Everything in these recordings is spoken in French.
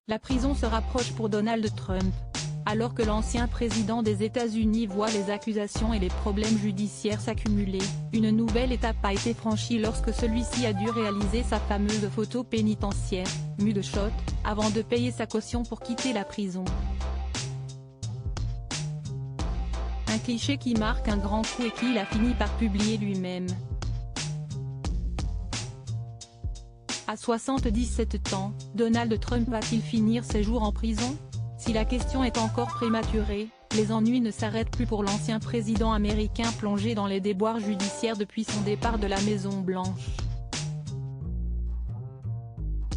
La prison se rapproche pour Donald Trump. Alors que l'ancien président des États-Unis voit les accusations et les problèmes judiciaires s'accumuler, une nouvelle étape a été franchie lorsque celui-ci a dû réaliser sa fameuse photo pénitentiaire, mugshot, avant de payer sa caution pour quitter la prison. Un cliché qui marque un grand coup et qu'il a fini par publier lui-même. À 77 ans, Donald Trump va-t-il finir ses jours en prison? Si la question est encore prématurée, les ennuis ne s'arrêtent plus pour l'ancien président américain plongé dans les déboires judiciaires depuis son départ de la Maison-Blanche.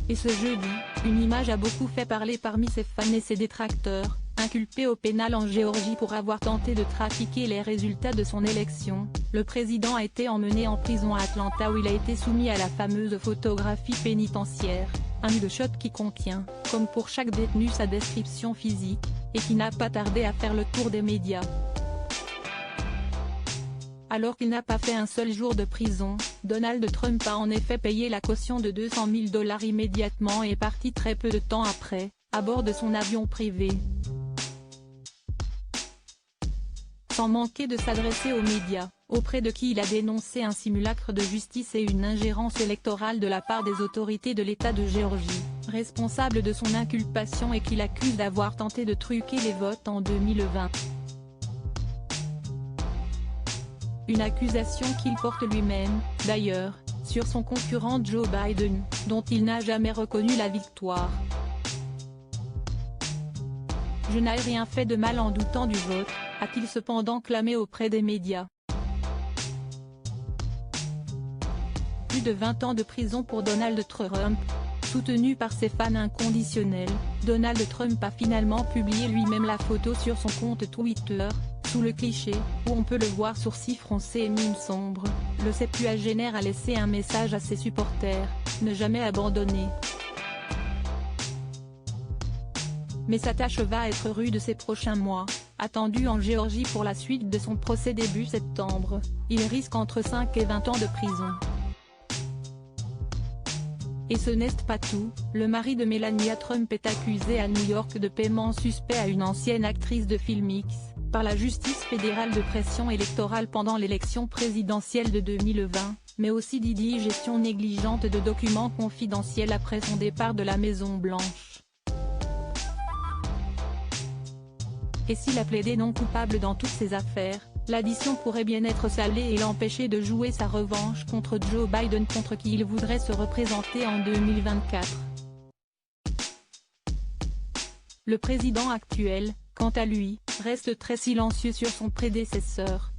Et ce jeudi, une image a beaucoup fait parler parmi ses fans et ses détracteurs. Inculpé au pénal en Géorgie pour avoir tenté de trafiquer les résultats de son élection, le président a été emmené en prison à Atlanta où il a été soumis à la fameuse photographie pénitentiaire, un mugshot qui contient, comme pour chaque détenu sa description physique, et qui n'a pas tardé à faire le tour des médias. Alors qu'il n'a pas fait un seul jour de prison, Donald Trump a en effet payé la caution de $200 000 immédiatement et est parti très peu de temps après, à bord de son avion privé. Sans manquer de s'adresser aux médias, auprès de qui il a dénoncé un simulacre de justice et une ingérence électorale de la part des autorités de l'État de Géorgie, responsable de son inculpation et qu'il accuse d'avoir tenté de truquer les votes en 2020. Une accusation qu'il porte lui-même, d'ailleurs, sur son concurrent Joe Biden, dont il n'a jamais reconnu la victoire. « Je n'ai rien fait de mal en doutant du vote », a-t-il cependant clamé auprès des médias. Plus de 20 ans de prison pour Donald Trump. Soutenu par ses fans inconditionnels, Donald Trump a finalement publié lui-même la photo sur son compte Twitter, sous le cliché, où on peut le voir sourcils froncés et mine sombre. Le septuagénaire a laissé un message à ses supporters, ne jamais abandonner. Mais sa tâche va être rude ces prochains mois. Attendu en Géorgie pour la suite de son procès début septembre, il risque entre 5 et 20 ans de prison. Et ce n'est pas tout, le mari de Melania Trump est accusé à New York de paiement suspect à une ancienne actrice de Filmix, par la justice fédérale de pression électorale pendant l'élection présidentielle de 2020, mais aussi d'indigestion négligente de documents confidentiels après son départ de la Maison-Blanche. Et s'il a plaidé non coupable dans toutes ces affaires, l'addition pourrait bien être salée et l'empêcher de jouer sa revanche contre Joe Biden contre qui il voudrait se représenter en 2024. Le président actuel, quant à lui, reste très silencieux sur son prédécesseur.